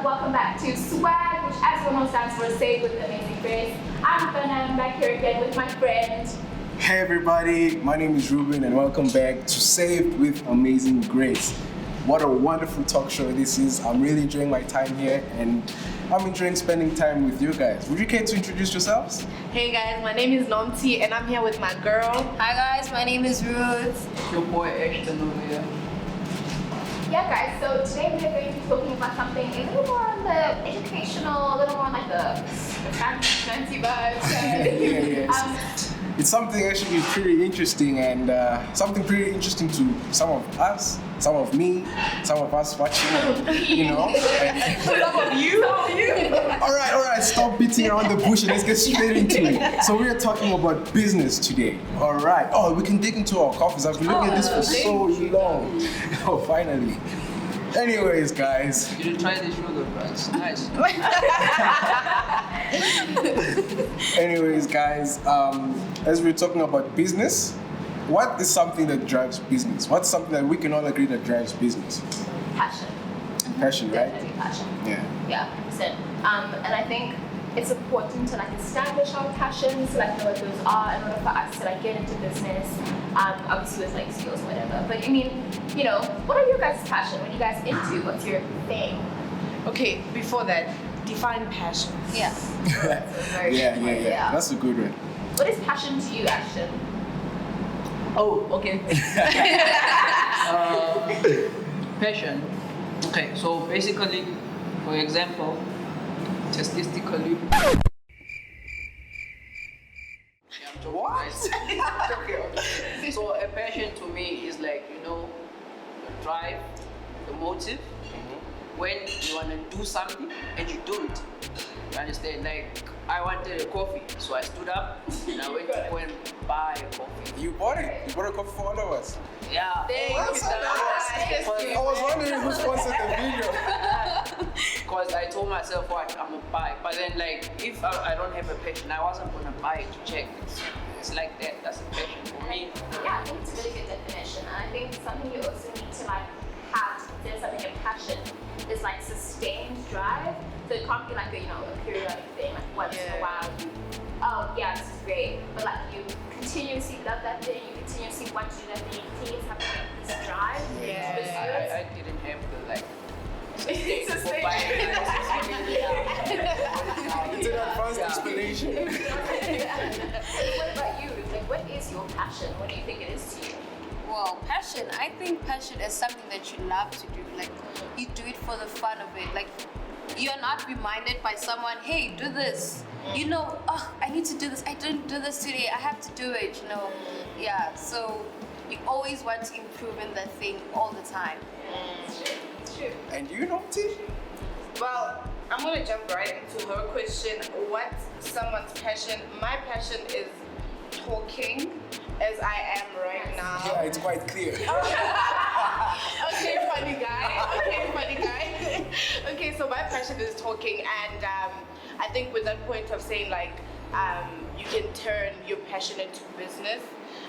welcome back to SWAG, which as we know stands for Save with Amazing Grace. I'm Fana, I'm back here again with my friend. Hey everybody, my name is Ruben and welcome back to Saved with Amazing Grace. What a wonderful talk show this is. I'm really enjoying my time here and I'm enjoying spending time with you guys. Would you care to introduce yourselves? Hey guys, my name is Nomti and I'm here with my girl. Hi guys, my name is Ruth. Your boy Ashton over here. Yeah guys, so today we're going to be talking about something a little more on the educational, a little more like the fancy vibes. Yes. It's something actually pretty interesting and something pretty interesting to some of us, some of me, some of us watching, you know. Some of you. All right, stop beating around the bush and let's get straight into it. So we are talking about business today. All right. Oh, we can dig into our coffees. I've been looking at this for so long. Oh, finally. Anyways, guys. You should try the sugar fries. Nice. Anyways, guys, as we're talking about business, what is something that drives business? What's something that we can all agree that drives business? Passion. Passion, right? Definitely passion. Yeah. 100%. And I think it's important to like establish our passions, like know what those are in order for us to like get into business. Obviously with like skills, whatever. But I mean, you know, what are your guys' passion? What are you guys into? What's your thing? Okay, before that, define passion. Yeah. Yeah. That's a good one. What is passion to you, Ashton? Oh, okay. Passion. Okay, so basically, for example, statistically. What? Okay. So a passion to me is like, you know, the drive, the motive, when you want to do something and you do it. You understand? Like, I wanted a coffee, so I stood up and I went to go and buy a coffee. You bought it? You bought a coffee for all of us? Yeah. I was wondering who sponsored the video. Because I told myself, what, I'm gonna buy. But then, like, if I don't have a passion, I wasn't gonna buy it to check. It's like that. That's a passion for me. Yeah, I think it's a really good definition. And I think something you also need to like have to consider something a passion is like sustained drive. So it can't be like a, you know, a periodic thing, like once in a while you, oh yeah, this is great. But like you continuously love that thing, you continuously want to do that thing, you continuously have this drive. I didn't have the like It's a for buying It's an advanced explanation. What about you? Like, what is your passion? What do you think it is to you? Well, passion. I think passion is something that you love to do. Like, you do it for the fun of it. Like, you're not reminded by someone, hey, do this. You know, oh, I need to do this. I didn't do this today. I have to do it, you know. Yeah, so you always want to improve in that thing all the time. It's true. And you know, T? Well, I'm gonna jump right into her question. What's someone's passion? My passion is talking, as I am right now. Yeah, it's quite clear. Okay, funny guy. Okay, so my passion is talking, and I think with that point of saying like you can turn your passion into business,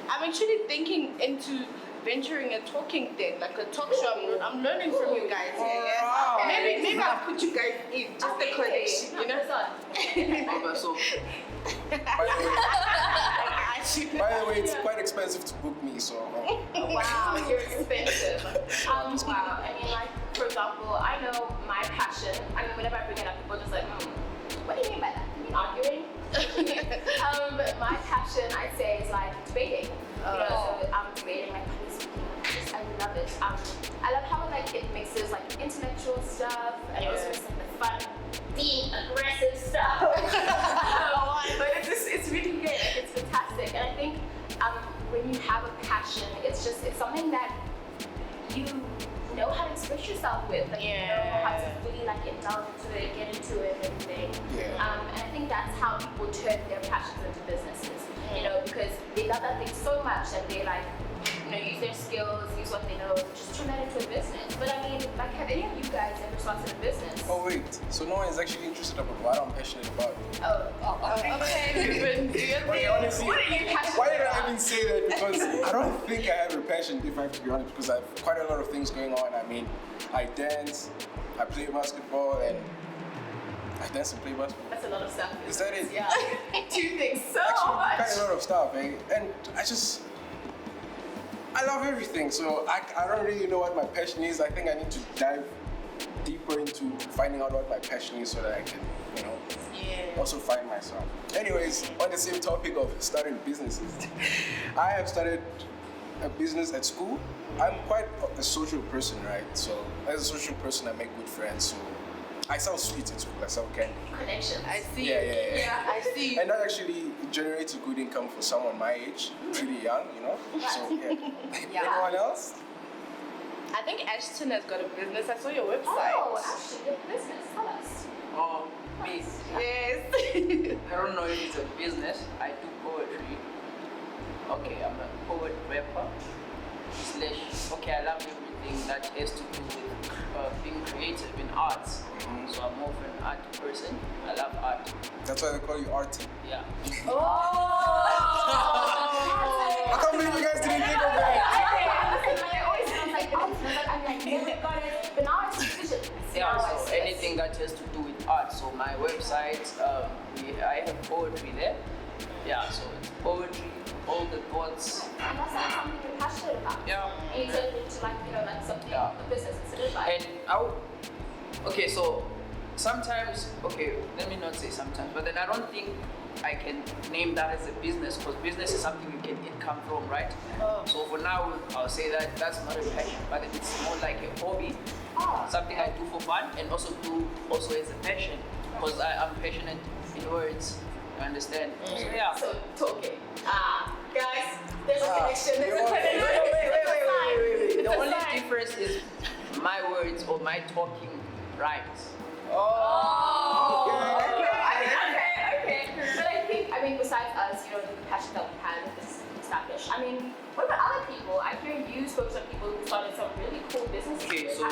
I'm actually thinking into venturing a talking thing, like a talk show. I'm learning from you guys here. Yeah? Maybe I'll put you guys in just a connection, you know. So By the way, it's quite expensive to book me, so. Wow, you're expensive. Wow. I mean, like, for example, I know my passion. I mean, whenever I bring it up, people are just like, what do you mean by that? You mean arguing? But my passion, I say, is like debating. You know, so I'm debating, like, I love it. I love how like it mixes like intellectual stuff and also just like the fun, being aggressive stuff. But it's really great. Like, it's fantastic. And I think when you have a passion, it's something that you know how to express yourself with. Like, you know how to really like indulge into it, get into it, and everything. And I think that's how people turn their passions into businesses. You know, because they love that thing so much that they like, you know, use their skills, use what they know, just turn that into a business. But I mean, like, have any of you guys ever started a business? Oh wait, so no one is actually interested about what I'm passionate about. Okay. Okay, honestly, What are you passionate why did about? I even say that? Because I don't think I have a passion, if I have to be honest, because I have quite a lot of things going on. I mean, I dance, I play basketball, and I dance and play basketball. That's a lot of stuff. Is that it? Yeah. Two things so Actually, much. quite a lot of stuff, eh? And I love everything, so I don't really know what my passion is. I think I need to dive deeper into finding out what my passion is so that I can, also find myself. Anyways, on the same topic of starting businesses, I have started a business at school. I'm quite a social person, right? So as a social person, I make good friends. So I sound sweet at school. I sound candy. Connections. I see. Yeah. I see. And that actually generates a good income for someone my age, pretty young, So yeah. Anyone else? I think Ashton has got a business. I saw your website. Oh, actually, your business. Tell us. Oh, me. Yes. I don't know if it's a business. I do poetry. Okay, I'm a poet rapper. Okay, I love everything that has to do with being creative in arts. So I'm more of an art person. I love art. That's why they call you arty. Yeah. I can't believe you guys didn't think of that. I always sound like I'm like, never got it. But now it's vision. Yeah, so anything that has to do with art. So my website, I have poetry there. Yeah, so it's poetry, all the thoughts. And that's like something you're passionate about. Yeah. And you turn it into like something, a business instead of like. And okay, so sometimes, let me not say sometimes, but then I don't think I can name that as a business because business is something you get income from, right? So for now, I'll say that that's not a passion, but it's more like a hobby, something I do for fun and also do as a passion because I'm passionate in words. You understand? So yeah. So talking. Guys, there's a connection. There's a connection. Wait. The only difference is my words or my talking rhymes. Okay. But I mean, besides us, the passion that we had with this established. I mean, what about other people? I hear you spoke to some people who started some really cool businesses. Okay, so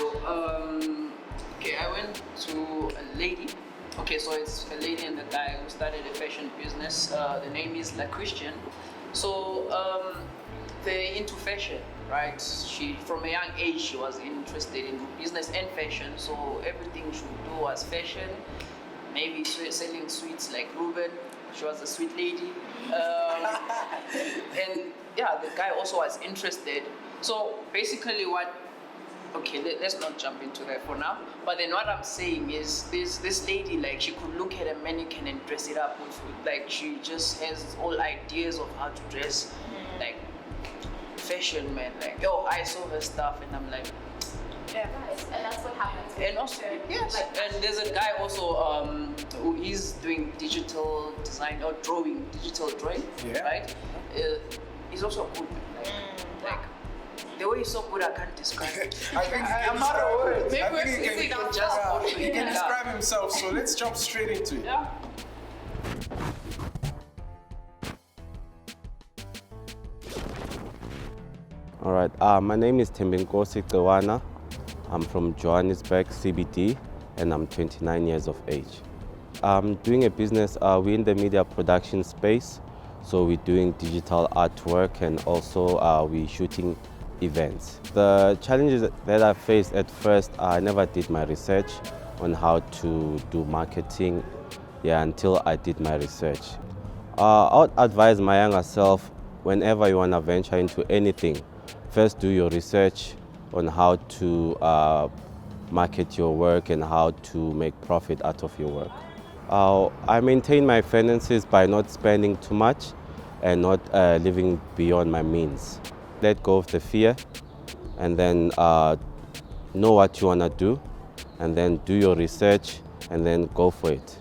I went to a lady. Okay, so it's a lady and a guy who started a fashion business. The name is La Christian. So they're into fashion, right? She, from a young age, she was interested in business and fashion. So everything she would do was fashion. Maybe selling sweets like Ruben. She was a sweet lady. And yeah, the guy also was interested. So basically let's not jump into that for now. But then what I'm saying is this lady, like, she could look at a mannequin and dress it up with, like, she just has all ideas of how to dress, like, fashion, man. Like, I saw her stuff and I'm like, yeah. And that's what happens. And also, yes. And there's a guy also who is doing digital design or digital drawing, right? He's also good. Like, the way he's so good, I can't describe it. I'm not a word. He can describe himself, so let's jump straight into it. Yeah. All right, my name is Tembinkosi Kawana. I'm from Johannesburg, CBD, and I'm 29 years of age. I'm doing a business, we're in the media production space, so we're doing digital artwork and also we're shooting events. The challenges that I faced at first, I never did my research on how to do marketing until I did my research. I would advise my younger self, whenever you want to venture into anything, first do your research on how to market your work and how to make profit out of your work. I maintain my finances by not spending too much and not living beyond my means. Let go of the fear and then know what you want to do and then do your research and then go for it.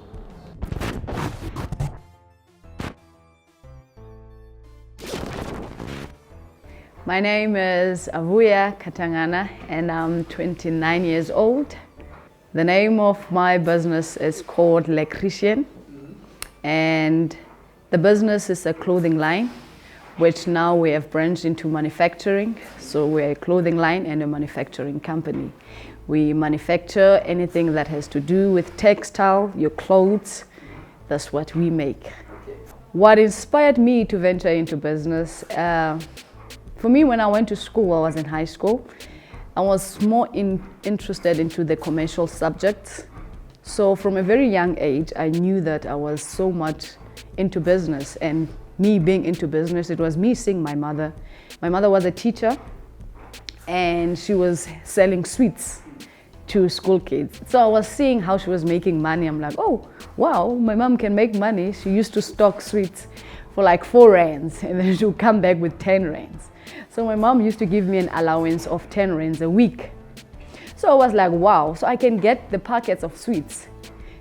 My name is Avuya Katangana and I'm 29 years old. The name of my business is called Le Christian and the business is a clothing line which now we have branched into manufacturing. So we're a clothing line and a manufacturing company. We manufacture anything that has to do with textile, your clothes, that's what we make. What inspired me to venture into business? For me, when I went to school, I was in high school, I was more interested into the commercial subjects. So from a very young age, I knew that I was so much into business, and me being into business, it was me seeing my mother. My mother was a teacher and she was selling sweets to school kids. So I was seeing how she was making money. I'm like, oh, wow, my mom can make money. She used to stock sweets for like 4 rands and then she would come back with 10 rands. So my mom used to give me an allowance of 10 rands a week. So I was like, wow, so I can get the packets of sweets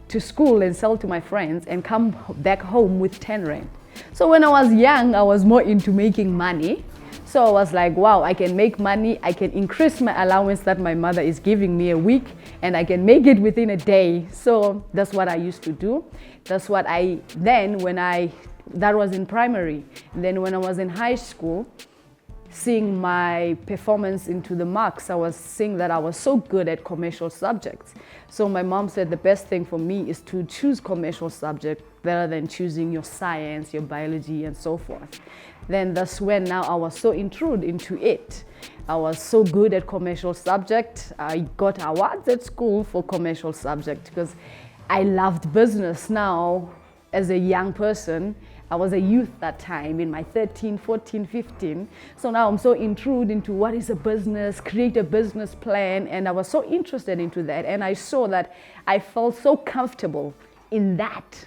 to school and sell to my friends and come back home with 10 rand. So when I was young, I was more into making money. So I was like, wow, I can make money, I can increase my allowance that my mother is giving me a week, and I can make it within a day. So that's what I used to do. That's what that was in primary. And then when I was in high school, seeing my performance into the marks, I was seeing that I was so good at commercial subjects. So my mom said the best thing for me is to choose commercial subject rather than choosing your science, your biology, and so forth. Then that's when now I was so intrigued into it. I was so good at commercial subject. I got awards at school for commercial subject because I loved business. Now, as a young person, I was a youth that time in my 13, 14, 15. So now I'm so intrigued into what is a business, create a business plan. And I was so interested into that. And I saw that I felt so comfortable in that.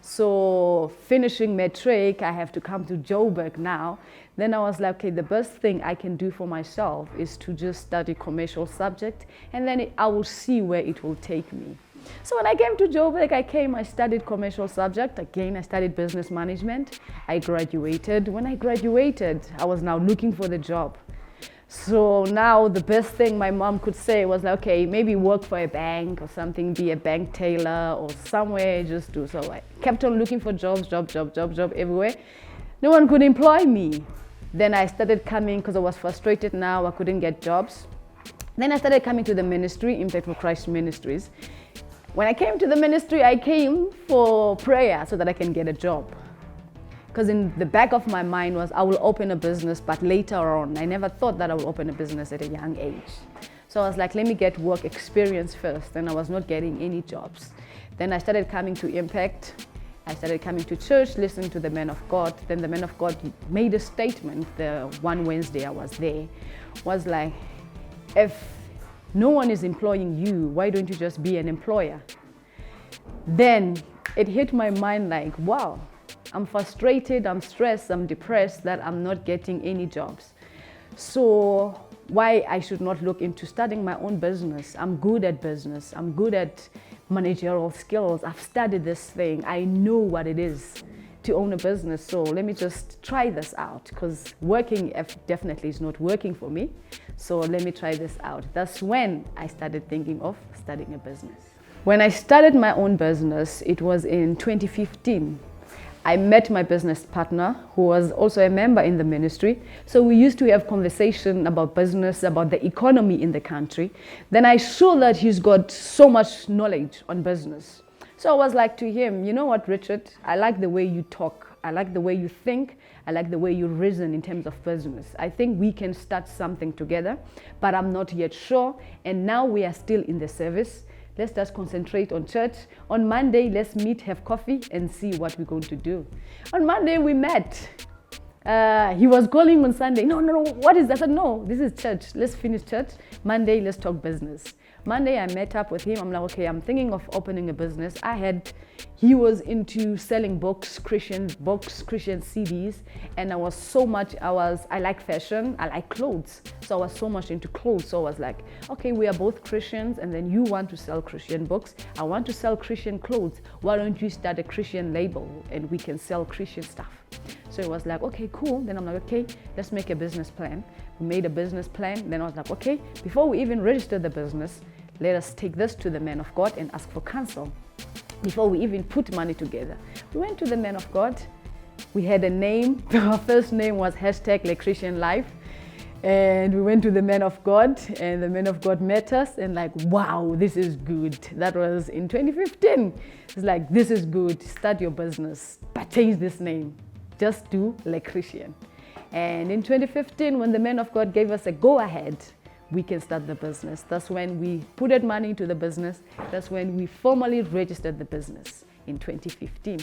So finishing matric, I have to come to Joburg now. Then I was like, okay, the best thing I can do for myself is to just study commercial subject, and then I will see where it will take me. So when I came to Joburg, I studied commercial subject. Again, I studied business management. I graduated. When I graduated, I was now looking for the job. So now the best thing my mom could say was like, okay, maybe work for a bank or something, be a bank teller or somewhere, just do. So I kept on looking for jobs, job everywhere. No one could employ me. Then I started coming because I was frustrated now, I couldn't get jobs. Then I started coming to the ministry, Impact for Christ Ministries. When I came to the ministry, I came for prayer so that I can get a job. Because in the back of my mind was, I will open a business, but later on, I never thought that I would open a business at a young age. So I was like, let me get work experience first, and I was not getting any jobs. Then I started coming to Impact. I started coming to church, listening to the man of God. Then the man of God made a statement, the one Wednesday I was there, was like, if no one is employing you, why don't you just be an employer? Then it hit my mind like, wow, I'm frustrated, I'm stressed, I'm depressed that I'm not getting any jobs. So why I should not look into starting my own business? I'm good at business. I'm good at managerial skills. I've studied this thing. I know what it is to own a business. So let me just try this out, because working definitely is not working for me. So let me try this out. That's when I started thinking of starting a business. When I started my own business, it was in 2015. I met my business partner, who was also a member in the ministry. So we used to have conversation about business, about the economy in the country. Then I saw that he's got so much knowledge on business. So I was like to him, you know what, Richard, I like the way you talk. I like the way you think. I like the way you reason in terms of business. I think we can start something together, but I'm not yet sure. And now we are still in the service. Let's just concentrate on church. On Monday, let's meet, have coffee, and see what we're going to do. On Monday, we met. He was calling on Sunday. No, what is that? I said, no, this is church. Let's finish church. Monday, let's talk business. Monday, I met up with him. I'm like, okay, I'm thinking of opening a business. He was into selling books, Christian CDs. And I like fashion, I like clothes. So I was so much into clothes. So I was like, okay, we are both Christians, and then you want to sell Christian books. I want to sell Christian clothes. Why don't you start a Christian label and we can sell Christian stuff? So it was like, okay, cool. Then I'm like, okay, let's make a business plan. We made a business plan. Then I was like, okay, before we even register the business, let us take this to the man of God and ask for counsel before we even put money together. We went to the man of God. We had a name. Our first name was #LeChristianLife. And we went to the man of God, and the man of God met us and like, wow, this is good. That was in 2015. It's like, this is good. Start your business, but change this name. Just do LeChristian. And in 2015, when the men of God gave us a go-ahead, we can start the business. That's when we put money into the business. That's when we formally registered the business in 2015.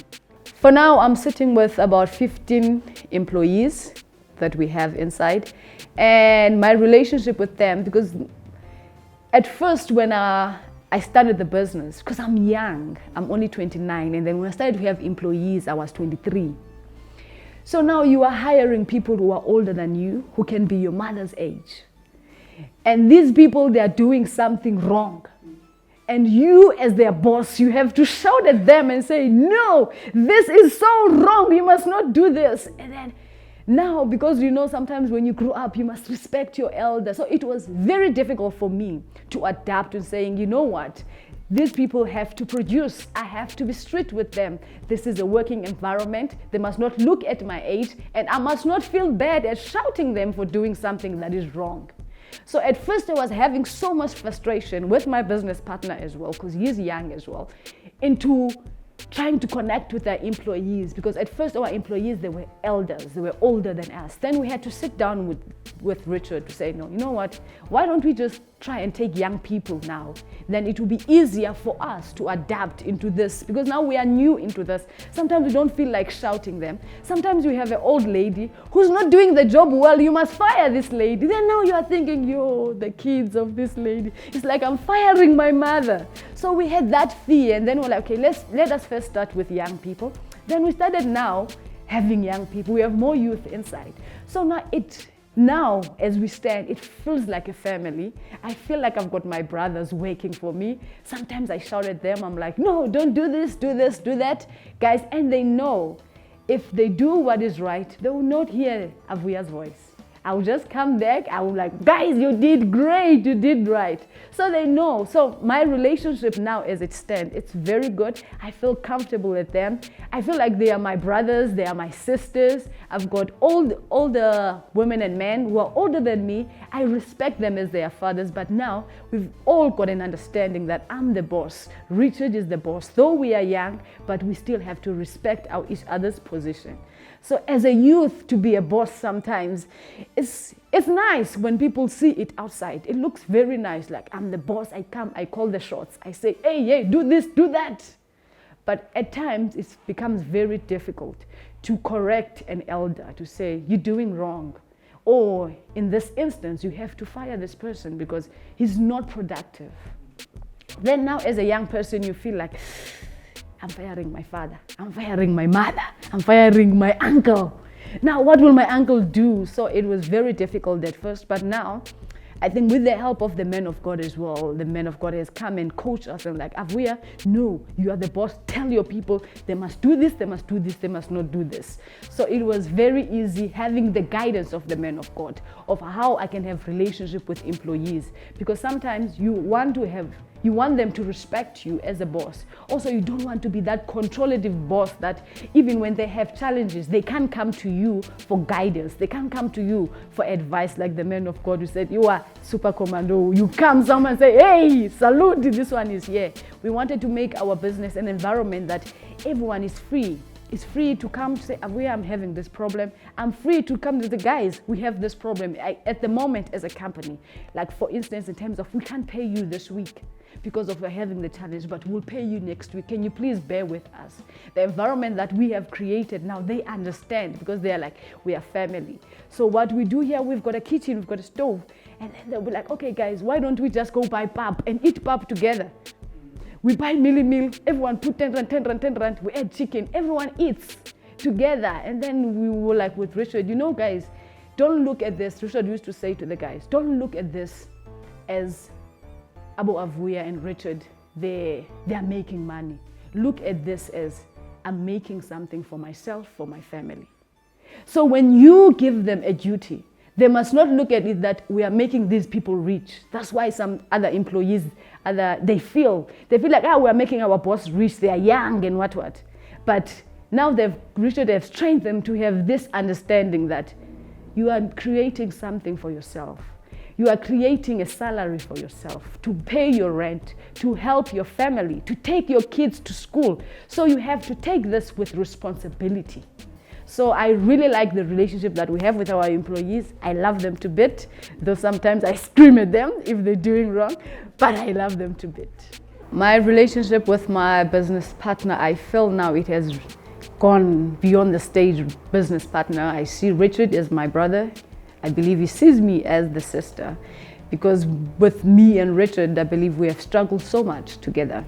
For now, I'm sitting with about 15 employees that we have inside. And my relationship with them, because at first when I started the business, because I'm young, I'm only 29, and then when I started to have employees, I was 23. So now you are hiring people who are older than you, who can be your mother's age. And these people, they are doing something wrong. And you, as their boss, you have to shout at them and say, no, this is so wrong, you must not do this. And then now, because sometimes when you grow up, you must respect your elders. So it was very difficult for me to adapt and saying, you know what, these people have to produce. I have to be strict with them. This is a working environment. They must not look at my age, and I must not feel bad at shouting them for doing something that is wrong. So at first I was having so much frustration with my business partner as well, because he's young as well, into trying to connect with our employees, because at first our employees, they were elders, they were older than us. Then we had to sit down with Richard to say, no, you know what, why don't we just try and take young people now? Then it will be easier for us to adapt into this, because now we are new into this. Sometimes we don't feel like shouting them. Sometimes we have an old lady who's not doing the job well, you must fire this lady. Then now you are thinking, yo, the kids of this lady, it's like I'm firing my mother. So we had that fear, and then we're like, okay, let us first start with young people. Then we started now having young people. We have more youth inside. So now, as we stand, it feels like a family. I feel like I've got my brothers working for me. Sometimes I shout at them. I'm like, no, don't do this, do that. Guys, and they know if they do what is right, they will not hear Avuya's voice. I will just come back. I will like, guys, you did great. You did right. So they know. So my relationship now as it stands, it's very good. I feel comfortable with them. I feel like they are my brothers. They are my sisters. I've got older women and men who are older than me. I respect them as their fathers. But now we've all got an understanding that I'm the boss. Richard is the boss. Though we are young, but we still have to respect each other's position. So as a youth, to be a boss sometimes, it's nice when people see it outside. It looks very nice, like I'm the boss, I come, I call the shots. I say, hey, do this, do that. But at times, it becomes very difficult to correct an elder, to say, you're doing wrong. Or in this instance, you have to fire this person because he's not productive. Then now as a young person, you feel like, I'm firing my father, I'm firing my mother, I'm firing my uncle. Now, what will my uncle do? So it was very difficult at first, but now, I think with the help of the men of God as well, the men of God has come and coached us and like, Avuya, no, you are the boss. Tell your people they must do this, they must do this, they must not do this. So it was very easy having the guidance of the men of God of how I can have relationship with employees, because sometimes you want them to respect you as a boss. Also, you don't want to be that controlative boss that even when they have challenges, they can't come to you for guidance. They can't come to you for advice like the men of God who said, you are super commando. You come, someone say, hey, salute, this one is here. We wanted to make our business an environment that everyone is free. It's free to come to say, Avuya, I'm having this problem. I'm free to come to the guys, we have this problem. At the moment as a company, like for instance, in terms of we can't pay you this week because of having the challenge, but we'll pay you next week. Can you please bear with us? The environment that we have created now, they understand because they are like, we are family. So what we do here, we've got a kitchen, we've got a stove, and then they'll be like, okay guys, why don't we just go buy pap and eat pap together? We buy meal, everyone put 10 rand, we add chicken, everyone eats together. And then we were like with Richard, guys, don't look at this. Richard used to say to the guys, don't look at this as Abu Avuya and Richard, they are making money. Look at this as I'm making something for myself, for my family. So when you give them a duty, they must not look at it that we are making these people rich. That's why some other employees, they feel like, we are making our boss rich. They are young and what. But now Richard has trained them to have this understanding that you are creating something for yourself. You are creating a salary for yourself, to pay your rent, to help your family, to take your kids to school. So you have to take this with responsibility. So I really like the relationship that we have with our employees. I love them to bit, though sometimes I scream at them if they're doing wrong, but I love them to bit. My relationship with my business partner, I feel now it has gone beyond the stage business partner. I see Richard as my brother. I believe he sees me as the sister, because with me and Richard, I believe we have struggled so much together.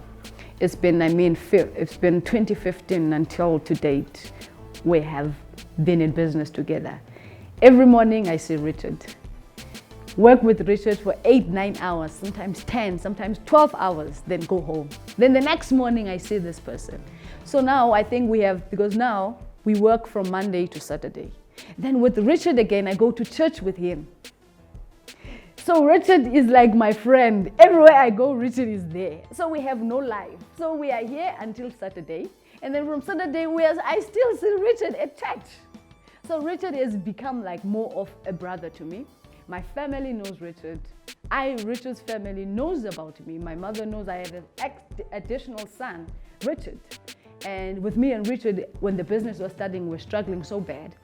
It's been 2015 until to date. We have been in business together. Every morning I see Richard. Work with Richard for 8-9 hours, sometimes 10, sometimes 12 hours, then go home. Then the next morning I see this person. So now I think because now we work from Monday to Saturday. Then with Richard again, I go to church with him. So Richard is like my friend. Everywhere I go, Richard is there. So we have no life. So we are here until Saturday. And then from Saturday, I still see Richard at church. So Richard has become like more of a brother to me. My family knows Richard. Richard's family knows about me. My mother knows I have an additional son, Richard. And with me and Richard, when the business was starting, we were struggling so bad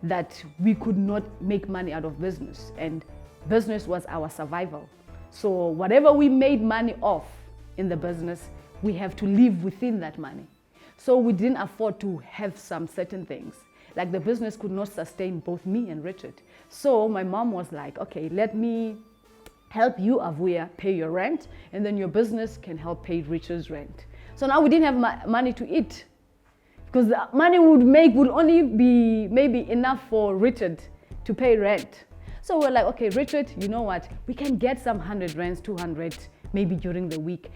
that we could not make money out of business. And business was our survival. So whatever we made money off in the business, we have to live within that money. So we didn't afford to have some certain things. Like the business could not sustain both me and Richard. So my mom was like, okay, let me help you, Avuya, pay your rent, and then your business can help pay Richard's rent. So now we didn't have money to eat, because the money would only be maybe enough for Richard to pay rent. So we're like, okay, Richard, you know what? We can get some 100 rands, 200, maybe during the week.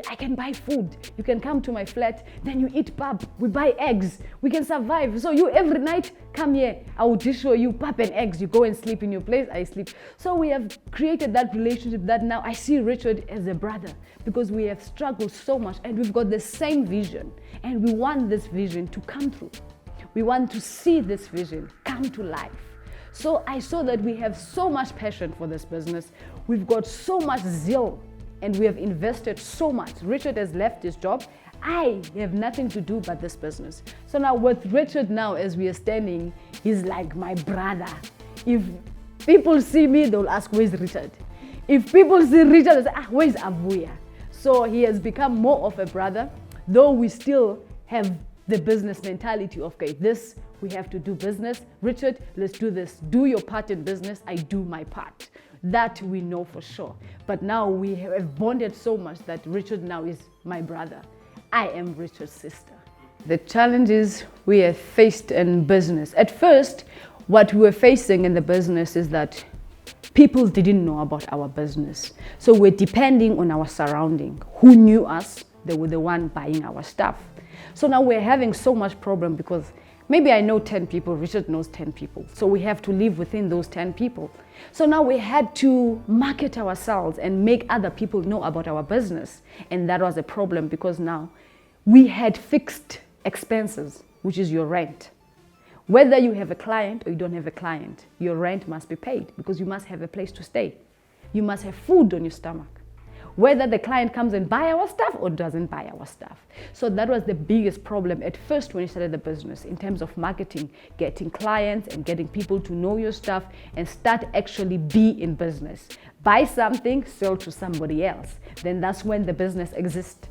I can buy food. You can come to my flat, then you eat pap. We buy eggs. We can survive. So you every night come here. I will dish for you pap and eggs. You go and sleep in your place. I sleep. So we have created that relationship that now I see Richard as a brother, because we have struggled so much and we've got the same vision, and we want this vision to come true. We want to see this vision come to life. So I saw that we have so much passion for this business. We've got so much zeal, and we have invested so much. Richard has left his job. I have nothing to do but this business. So now with Richard now, as we are standing, he's like my brother. If people see me, they'll ask, where's Richard? If people see Richard, they say, where's Avuya? So he has become more of a brother, though we still have the business mentality of, okay, this, we have to do business. Richard, let's do this. Do your part in business, I do my part. That we know for sure. But now we have bonded so much that Richard now is my brother. I am Richard's sister. The challenges we have faced in business. At first, what we were facing in the business is that people didn't know about our business. So we're depending on our surrounding. Who knew us? They were the one buying our stuff. So now we're having so much problem because maybe I know 10 people, Richard knows 10 people. So we have to live within those 10 people. So now we had to market ourselves and make other people know about our business. And that was a problem because now we had fixed expenses, which is your rent. Whether you have a client or you don't have a client, your rent must be paid because you must have a place to stay. You must have food on your stomach. Whether the client comes and buy our stuff or doesn't buy our stuff. So that was the biggest problem at first when you started the business in terms of marketing, getting clients and getting people to know your stuff and start actually be in business. Buy something, sell to somebody else. Then that's when the business exists.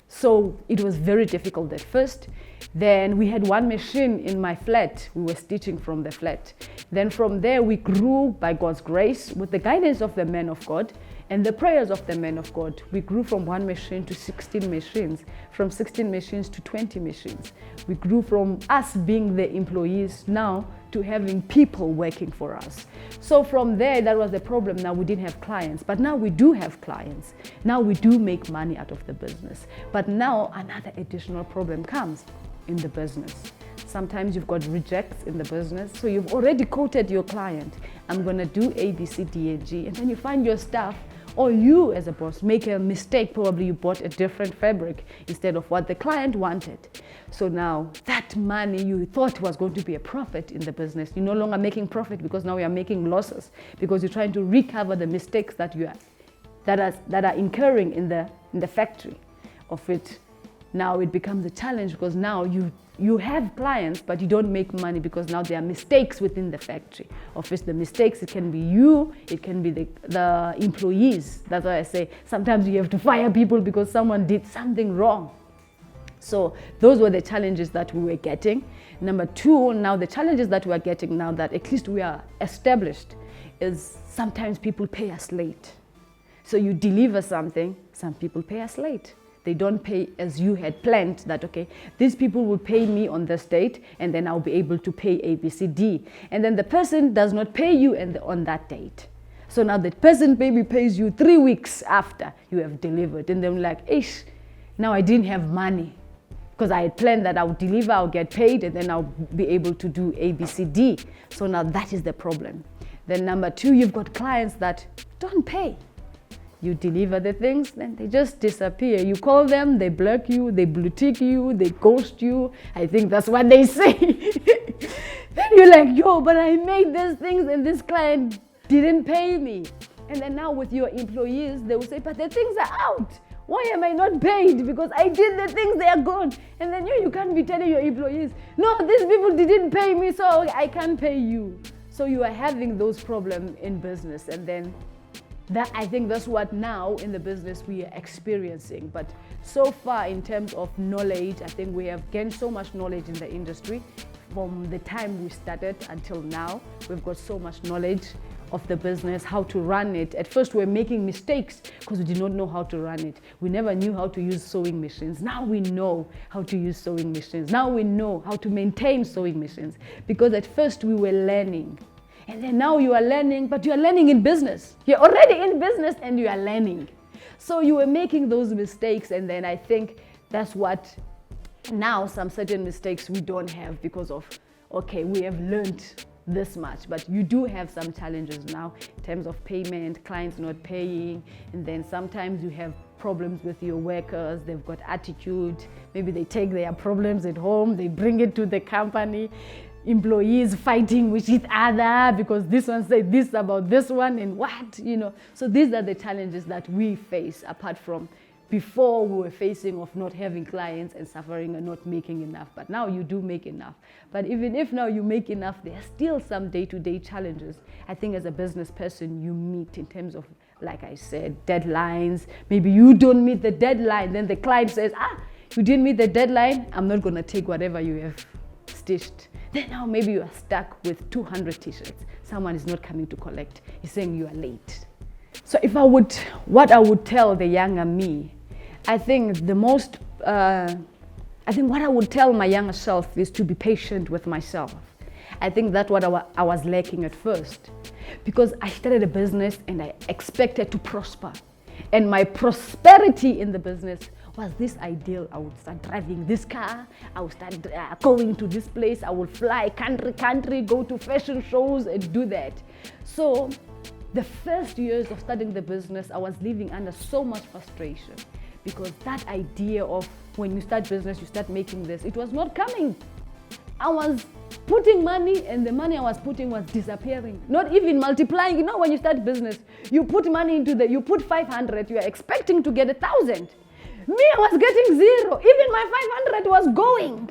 So it was very difficult at first. Then we had one machine in my flat. We were stitching from the flat. Then from there we grew by God's grace with the guidance of the men of God and the prayers of the men of God. We grew from one machine to 16 machines, from 16 machines to 20 machines. We grew from us being the employees now to having people working for us. So from there, that was the problem. Now we didn't have clients, but now we do have clients. Now we do make money out of the business. But now another additional problem comes in the business. Sometimes you've got rejects in the business. So you've already quoted your client, I'm gonna do A, B, C, D, and G. And then you find your staff or you as a boss make a mistake. Probably you bought a different fabric instead of what the client wanted. So now that money you thought was going to be a profit in the business, you're no longer making profit because now you're making losses because you're trying to recover the mistakes that are incurring in the factory of it. Now it becomes a challenge because now you you have clients, but you don't make money because now there are mistakes within the factory. Of which the mistakes, it can be you, it can be the employees. That's why I say sometimes you have to fire people because someone did something wrong. So those were the challenges that we were getting. Number two, now the challenges that we are getting now that at least we are established is sometimes people pay us late. So you deliver something, some people pay us late. They don't pay as you had planned that, okay, these people will pay me on this date and then I'll be able to pay A, B, C, D. And then the person does not pay you on that date. So now the person maybe pays you 3 weeks after you have delivered. And then like, ish, now I didn't have money because I had planned that I'll deliver, I'll get paid, and then I'll be able to do A, B, C, D. So now that is the problem. Then number two, you've got clients that don't pay. You deliver the things, then they just disappear. You call them, they block you, they blue tick you, they ghost you. I think that's what they say. Then you're like, yo, but I made these things and this client didn't pay me. And then now with your employees, they will say, but the things are out. Why am I not paid? Because I did the things, they are gone. And then you can't be telling your employees, no, these people didn't pay me, so I can't pay you. So you are having those problems in business. And then I think that's what now in the business we are experiencing. But so far in terms of knowledge, I think we have gained so much knowledge in the industry from the time we started until now. We've got so much knowledge of the business, how to run it. At first we were making mistakes because we did not know how to run it. We never knew how to use sewing machines. Now we know how to use sewing machines. Now we know how to maintain sewing machines, because at first we were learning. And then now you are learning, but you are learning in business. You're already in business and you are learning. So you were making those mistakes, and then I think that's what now some certain mistakes we don't have because of, okay, we have learned this much, but you do have some challenges now in terms of payment, clients not paying, and then sometimes you have problems with your workers. They've got attitude. Maybe they take their problems at home, they bring it to the company. Employees fighting with each other because this one said this about this one and what, you know. So these are the challenges that we face, apart from before we were facing of not having clients and suffering and not making enough. But now you do make enough. But even if now you make enough, there are still some day-to-day challenges. I think as a business person you meet in terms of, like I said, deadlines. Maybe you don't meet the deadline. Then the client says, you didn't meet the deadline. I'm not going to take whatever you have stitched. Then now maybe you are stuck with 200 t-shirts. Someone is not coming to collect. He's saying you are late. So what I would tell the younger me, I think what I would tell my younger self is to be patient with myself. I think that's what I was lacking at first, because I started a business and I expected to prosper. And my prosperity in the business was this ideal. I would start driving this car, I would start going to this place, I would fly country, go to fashion shows and do that. So the first years of starting the business, I was living under so much frustration, because that idea of when you start business, you start making this, it was not coming. I was putting money and the money I was putting was disappearing, not even multiplying. You know, when you start business, you put money you put 500, you are expecting to get 1,000. Me, I was getting 0. Even my 500 was going.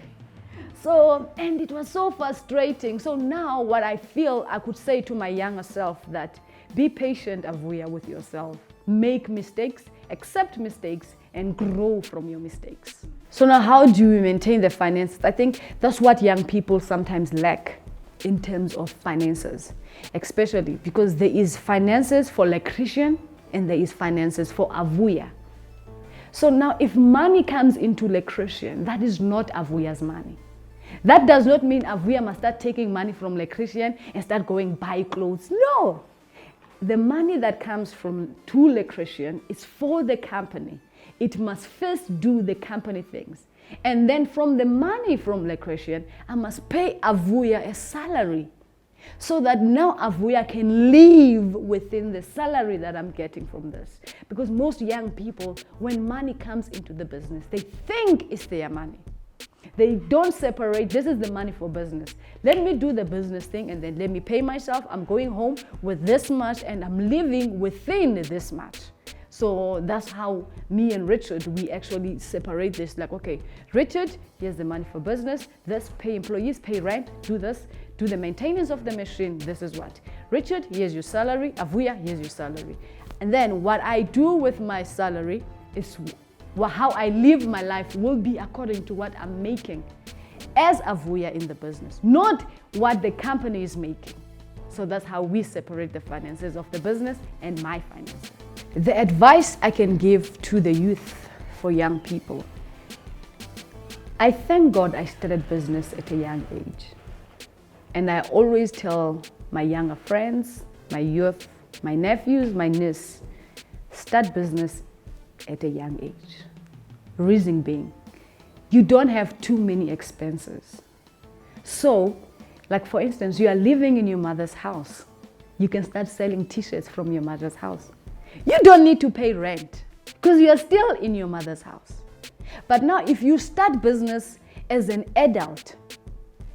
So, and it was so frustrating. So now what I feel I could say to my younger self, that be patient, Avuya, with yourself. Make mistakes, accept mistakes, and grow from your mistakes. So now how do we maintain the finances? I think that's what young people sometimes lack in terms of finances, especially because there is finances for Christian and there is finances for Avuya. So now if money comes into Christian, that is not Avuya's money. That does not mean Avuya must start taking money from Christian and start going buy clothes. No. The money that comes to Christian is for the company. It must first do the company things. And then from the money from Christian, I must pay Avuya a salary, so that now Avuya can live within the salary that I'm getting from this. Because most young people, when money comes into the business, they think it's their money. They don't separate, this is the money for business. Let me do the business thing and then let me pay myself. I'm going home with this much and I'm living within this much. So that's how me and Richard, we actually separate this. Like, okay, Richard, here's the money for business. This, pay employees, pay rent, do this, do the maintenance of the machine. This is what. Richard, here's your salary. Avuya, here's your salary. And then what I do with my salary is how I live my life will be according to what I'm making as Avuya in the business, not what the company is making. So that's how we separate the finances of the business and my finances. The advice I can give to the youth for young people, I thank God I started business at a young age. And I always tell my younger friends, my youth, my nephews, my niece, start business at a young age. Reason being, you don't have too many expenses. So, like for instance, you are living in your mother's house. You can start selling t-shirts from your mother's house. You don't need to pay rent because you are still in your mother's house. But now if you start business as an adult,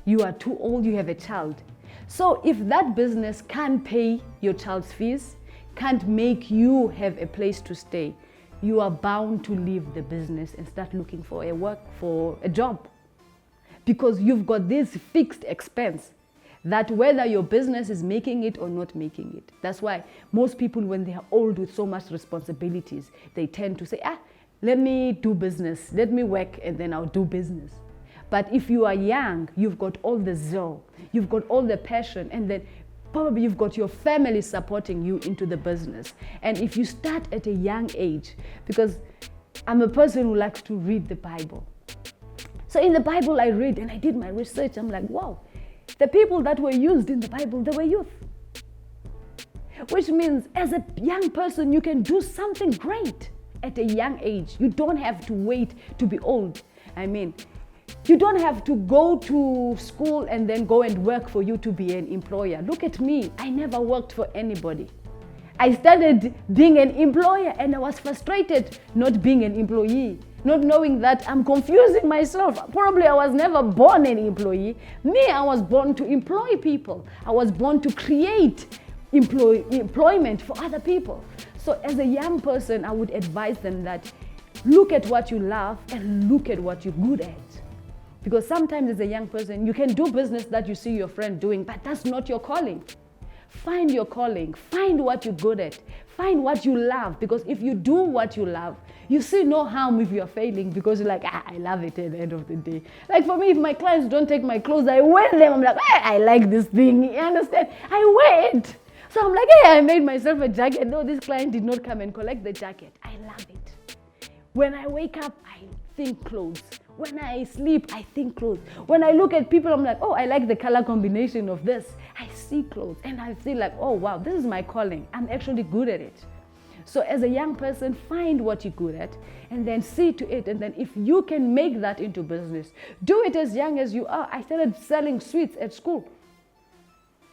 you are too old, you have a child. So if that business can't pay your child's fees, can't make you have a place to stay, you are bound to leave the business and start looking for a job. Because you've got this fixed expense that whether your business is making it or not making it. That's why most people, when they are old with so much responsibilities, they tend to say, let me do business, let me work and then I'll do business. But if you are young, you've got all the zeal, you've got all the passion, and then probably you've got your family supporting you into the business. And if you start at a young age, because I'm a person who likes to read the Bible. So in the Bible I read and I did my research, I'm like, wow, the people that were used in the Bible, they were youth. Which means as a young person, you can do something great at a young age. You don't have to wait to be old. I mean, you don't have to go to school and then go and work for you to be an employer. Look at me, I never worked for anybody. I started being an employer and I was frustrated not being an employee, not knowing that I'm confusing myself. Probably I was never born an employee. Me, I was born to employ people. I was born to create employment for other people. So as a young person, I would advise them that look at what you love and look at what you're good at. Because sometimes as a young person, you can do business that you see your friend doing, but that's not your calling. Find your calling, find what you're good at, find what you love, because if you do what you love, you see no harm if you're failing because you're like, I love it at the end of the day. Like for me, if my clients don't take my clothes, I wear them. I'm like, I like this thing, you understand? I wear it. So I'm like, hey, I made myself a jacket. No, this client did not come and collect the jacket. I love it. When I wake up, I think clothes. When I sleep, I think clothes. When I look at people, I'm like, oh, I like the color combination of this. I see clothes and I feel like, oh, wow, this is my calling. I'm actually good at it. So as a young person, find what you're good at and then see to it. And then if you can make that into business, do it as young as you are. I started selling sweets at school.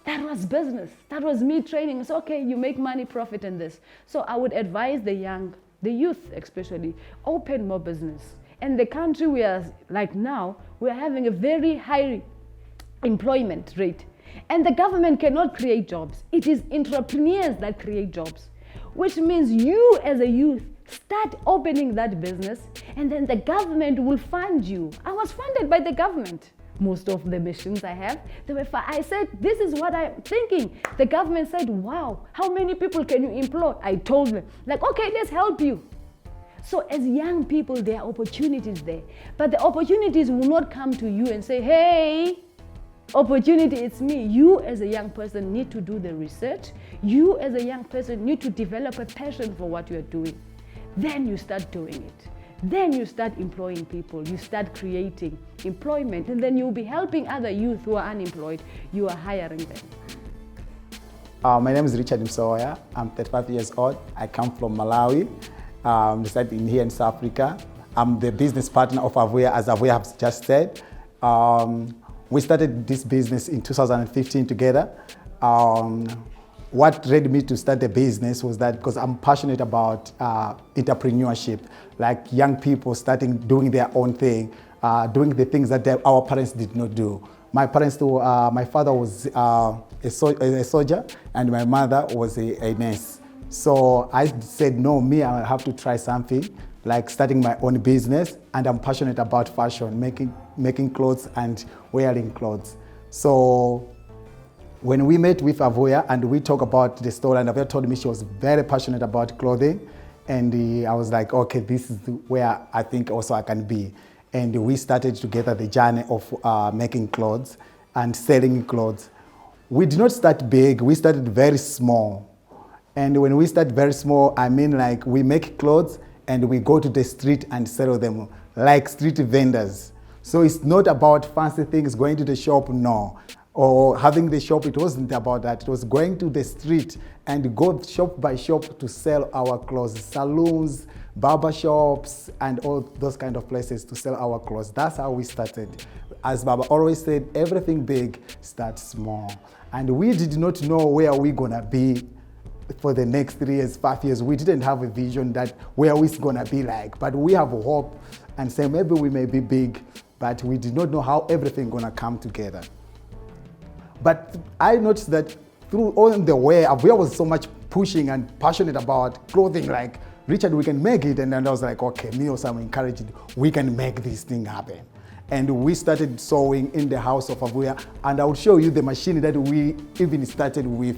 That was business. That was me training. It's okay, you make money, profit in this. So I would advise the youth especially, open more business. And the country we are like now, we are having a very high employment rate. And the government cannot create jobs. It is entrepreneurs that create jobs. Which means you as a youth, start opening that business and then the government will fund you. I was funded by the government. Most of the machines I have, I said, this is what I'm thinking. The government said, wow, how many people can you employ? I told them, like, okay, let's help you. So as young people, there are opportunities there. But the opportunities will not come to you and say, hey, opportunity, it's me. You as a young person need to do the research. You as a young person need to develop a passion for what you are doing. Then you start doing it. Then you start employing people. You start creating employment. And then you'll be helping other youth who are unemployed. You are hiring them. My name is Richard Msoya. I'm 35 years old. I come from Malawi. Residing here in South Africa. I'm the business partner of Avuya, as Avuya has just said. We started this business in 2015 together. What led me to start the business was that because I'm passionate about entrepreneurship, like young people doing their own thing, doing the things that our parents did not do. My father was a soldier and my mother was a nurse. So I said, no, me, I have to try something, like starting my own business. And I'm passionate about fashion, making clothes and wearing clothes. So when we met with Avoya and we talked about the store, and Avoya told me she was very passionate about clothing. And I was like, okay, this is where I think also I can be. And we started together the journey of making clothes and selling clothes. We did not start big, we started very small. And when we start very small, I mean like we make clothes and we go to the street and sell them like street vendors. So it's not about fancy things, going to the shop, no. Or having the shop, it wasn't about that. It was going to the street and go shop by shop to sell our clothes. Saloons, barber shops, and all those kind of places to sell our clothes. That's how we started. As Baba always said, everything big starts small. And we did not know where we're gonna be for the next 3 years, 5 years. We didn't have a vision that where we're gonna be like, but we have hope and say maybe we may be big, but we did not know how everything gonna come together. But I noticed that through all the way, Avoya was so much pushing and passionate about clothing, like, Richard, we can make it. And then I was like, okay, me also I'm encouraged, we can make this thing happen. And we started sewing in the house of Avoya. And I will show you the machine that we even started with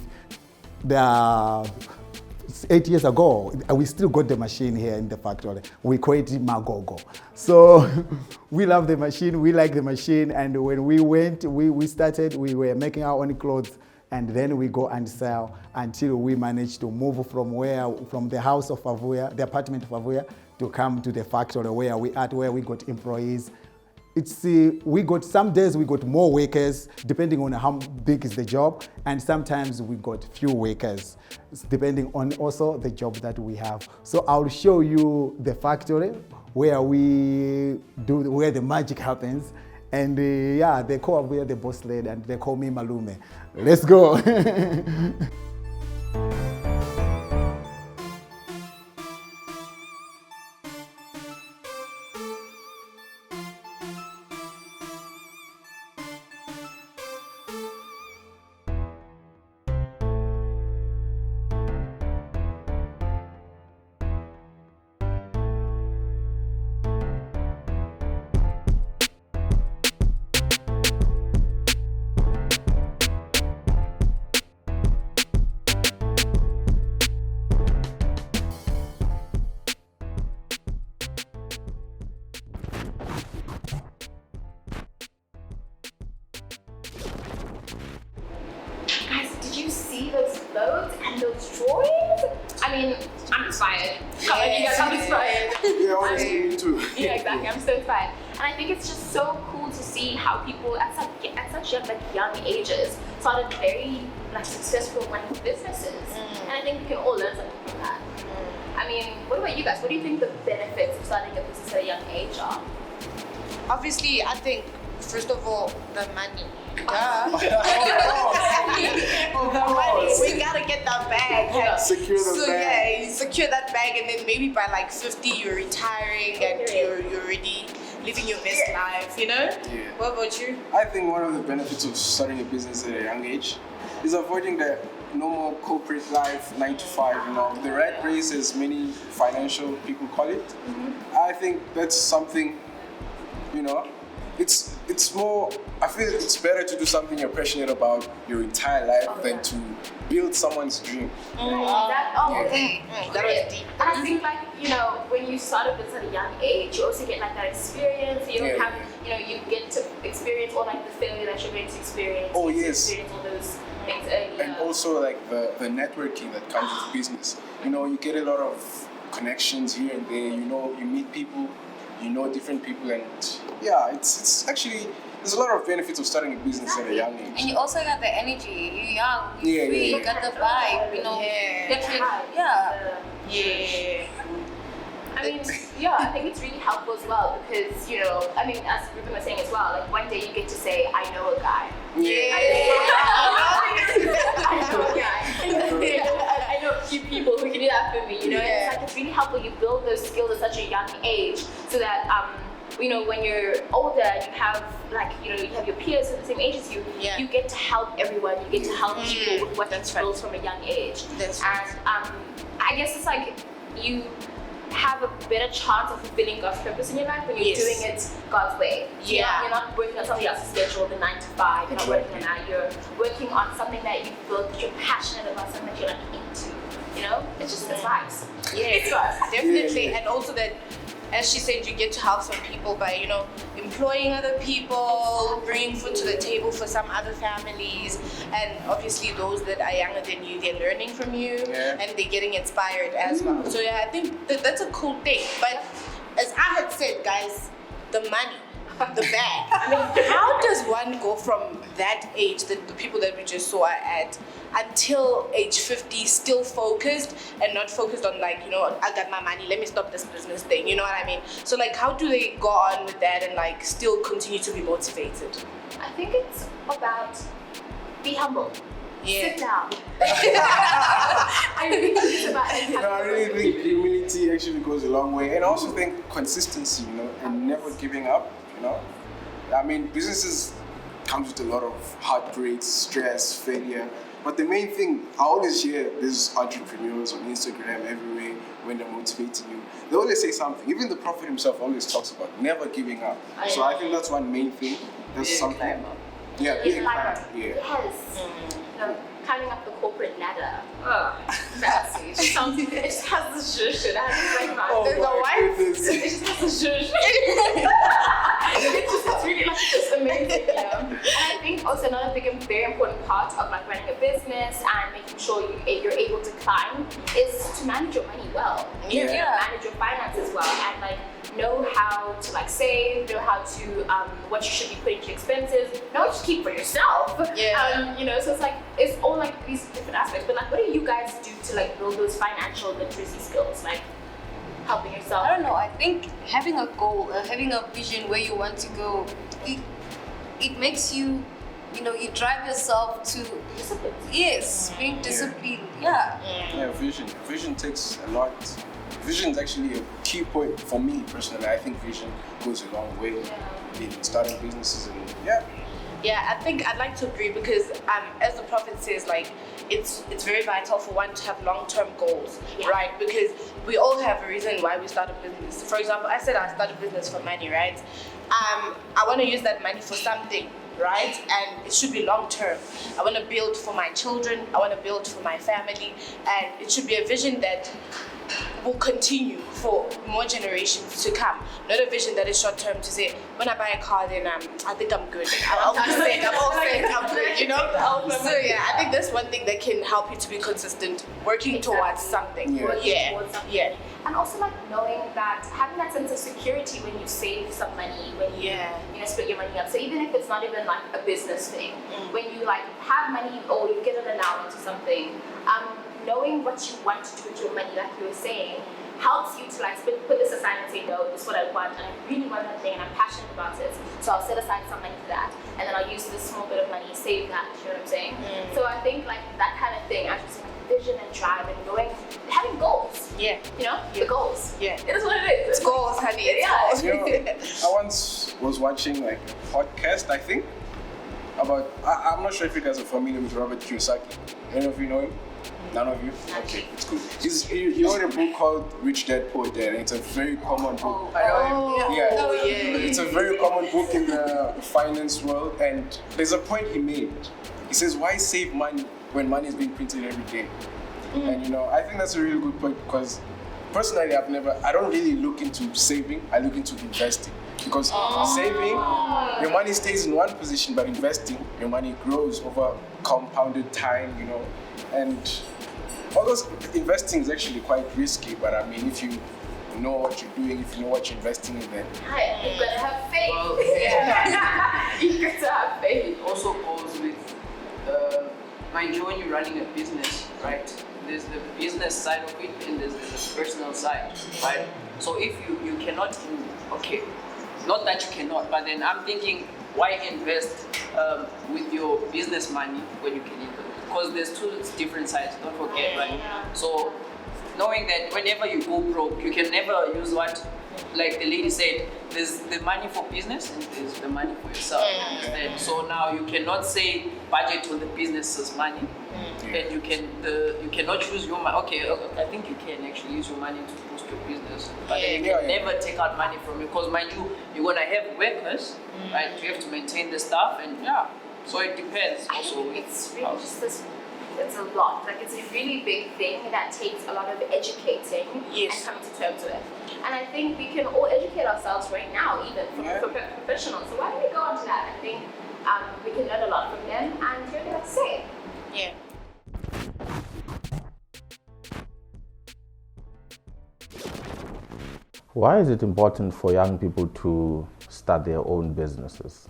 8 years ago. We still got the machine here in the factory. We call it Magogo. So we love the machine, we like the machine. And when we went, we started, we were making our own clothes. And then we go and sell until we managed to move from the house of Avoya, the apartment of Avoya, to come to the factory where we got employees. We got some days we got more workers depending on how big is the job, and sometimes we got few workers depending on also the job that we have. So I'll show you the factory where where the magic happens. And they call Avoya the boss lady and they call me Malume. Let's go. Guys, did you see those floats and those drawings? I mean, I'm inspired. Come on, you guys, I'm inspired. Yeah, honestly, me too. Yeah, exactly. I'm so inspired. And I think it's just so cool to see how people at such young ages started very successful businesses. And I think we can all learn something from that. I mean, what about you guys? What do you think the benefits of starting a business at a young age are? Obviously, I think, first of all, the money. We gotta get that bag. Secure the bag. Yeah, you secure that bag, and then maybe by 50 you're retiring and you're already living your best life, you know? Yeah. What about you? I think one of the benefits of starting a business at a young age is avoiding the normal corporate life, 9 to 5, the rat race, as many financial people call it. I think that's something, it's more, I feel it's better to do something you're passionate about your entire life than to build someone's dream. That was deep. And I think when you start a business at a young age, you also get that experience. You don't have, you get to experience all the failure that you're going to experience. Oh, you yes. experience all those things earlier. And also the networking that comes with business. You get a lot of connections here and there. You meet people, different people, and it's actually, there's a lot of benefits of starting a business at a young age. And you also got the energy. You're young, you're free, you got the vibe, I mean, I think it's really helpful as well because, as Ruben was saying as well, one day you get to say, I know a guy. I know a guy. I know a few people who can do that for me, And it's really helpful you build those skills at such a young age so that you know, when you're older, you have like, you know, you have your peers at the same age as you. Yeah. You get to help everyone. You get to help people with what That's you built right. from a young age. That's right. And I guess it's like you have a better chance of fulfilling God's purpose in your life when you're Yes. doing it God's way. Yeah. You're not working on somebody else's schedule, the 9 to 5. You're not working on that. You're working on something that you feel that you're passionate about, something that you're like into. You know, it's just it's vibes. It's vibes. Definitely, and also that, as she said, you get to help some people by, you know, employing other people, bringing food to the table for some other families, and obviously those that are younger than you, they're learning from you, and they're getting inspired as well. So yeah, I think that's a cool thing. But as I had said, guys, the money, the bag. I mean, how does one go from that age, the people that we just saw are at, until age 50, still focused and not focused on like, you know, I got my money, let me stop this business thing, you know what I mean? So like, how do they go on with that and like still continue to be motivated? I think it's about be humble. Yeah. Sit down. I really think it's about You know, I really think humility actually goes a long way, and I also think consistency, you know, and never giving up, you know. I mean, businesses comes with a lot of heartbreaks, stress, failure, but the main thing, I always hear these entrepreneurs on Instagram everywhere when they're motivating you, they always say something. Even the Prophet himself always talks about never giving up. So I think that's one main thing. That's Be a something. climber. Yeah, It's being like, climber. Yeah. yes. You know, climbing up the corporate ladder. Fancy. It just sounds, it just has the zhuzh. I have to break my There's a wife. goodness. It just has the zhuzh. It's really like just amazing, you know. And I think also another big and very important part of like running a business and making sure you're able to climb is to manage your money well. You know, manage your finances well, and like know how to like save, know how to what you should be putting to expenses, know what to keep for yourself. You know, so it's like it's all like these different aspects. But like, what do you guys do to like build those financial literacy skills? Like helping yourself. I don't know. I think having a goal, having a vision where you want to go, it makes you, you know, you drive yourself to Discipline. yes, being disciplined. Yeah. Yeah, vision. Vision takes a lot. Vision is actually a key point for me personally. I think vision goes a long way in starting businesses and Yeah, I think I'd like to agree because as the Prophet says, like it's very vital for one to have long-term goals, right? Because we all have a reason why we start a business. For example, I said I started a business for money, right? I want to use that money for something, right? And it should be long-term. I want to build for my children. I want to build for my family, and it should be a vision that will continue for more generations to come. Not a vision that is short term to say, when I buy a car, then I think I'm good. I'm all set, I'm good, you know? So yeah, I think that's one thing that can help you to be consistent, working towards something. Working towards something. And also like knowing that, having that sense of security when you save some money, when you you know, split your money up. So even if it's not even like a business thing, when you like have money or you get an allowance or something, knowing what you want to do with your money, like you were saying, helps you to like put this aside and say, no, this is what I want, and I really want that thing, and I'm passionate about it. So I'll set aside some money for that, and then I'll use this small bit of money, save that. You know what I'm saying? So I think like that kind of thing, I just like vision and drive and going, having goals. You know, the goals. It is what it is. It's goals, honey. It's goals. You know, I once was watching like a podcast, I think, about, I'm not sure if you guys are familiar with Robert Kiyosaki. Any of you know him? None of you? Okay, it's cool. He wrote a book called Rich Dad Poor Dad, and it's a very common book. It's a very common book in the finance world, and there's a point he made. He says, why save money when money is being printed every day? And you know, I think that's a really good point because personally, I don't really look into saving, I look into investing. Because saving, your money stays in one position, but investing, your money grows over compounded time, you know. And although investing is actually quite risky, but I mean, if you know what you're doing, if you know what you're investing in, then you gotta have faith. Well, You gotta have faith. it also goes with, mind you, when you're running a business, right? There's the business side of it and there's the personal side, right? So if you cannot, okay, not that you cannot, but then I'm thinking, why invest with your business money when you can invest? Because there's two different sides, don't forget, right? So knowing that whenever you go broke, you can never use what? like the lady said, there's the money for business and there's the money for yourself. Understand? So now you cannot say budget on the business's money, and you cannot use your money. Okay, I think you can actually use your money to boost your business, but then you can never take out money from it, because mind you, you're gonna have workers, right? You have to maintain the staff, and so it depends. Also, it's really just this. It's a lot. Like, it's a really big thing that takes a lot of educating and coming to terms with. And I think we can all educate ourselves right now, even for professionals. So why don't we go on to that? I think we can learn a lot from them and hear what they have to say. Yeah. Why is it important for young people to start their own businesses?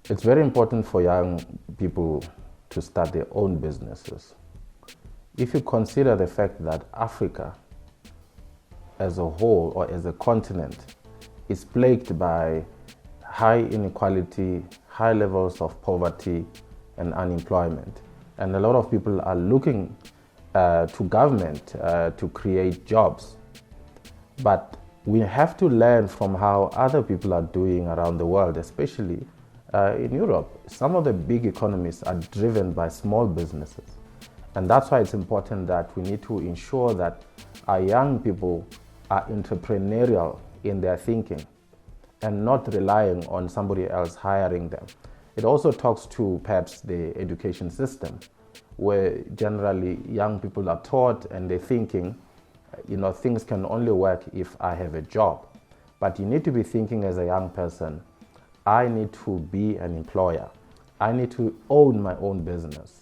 It's very important for young people to start their own businesses. If you consider the fact that Africa as a whole, or as a continent, is plagued by high inequality, high levels of poverty and unemployment, and a lot of people are looking to government to create jobs. But we have to learn from how other people are doing around the world, especially in Europe. Some of the big economies are driven by small businesses. And that's why it's important that we need to ensure that our young people are entrepreneurial in their thinking and not relying on somebody else hiring them. It also talks to perhaps the education system, where generally young people are taught and they're thinking, things can only work if I have a job. But you need to be thinking as a young person, I need to be an employer. I need to own my own business.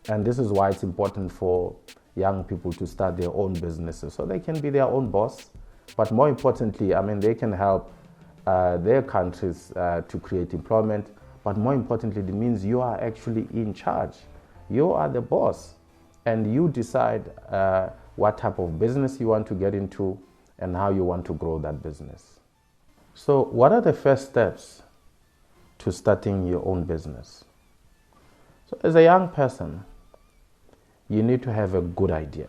And this is why it's important for young people to start their own businesses so they can be their own boss. But more importantly, they can help their countries to create employment. But more importantly, it means you are actually in charge. You are the boss. And you decide what type of business you want to get into and how you want to grow that business. So what are the first steps to starting your own business? So as a young person, you need to have a good idea.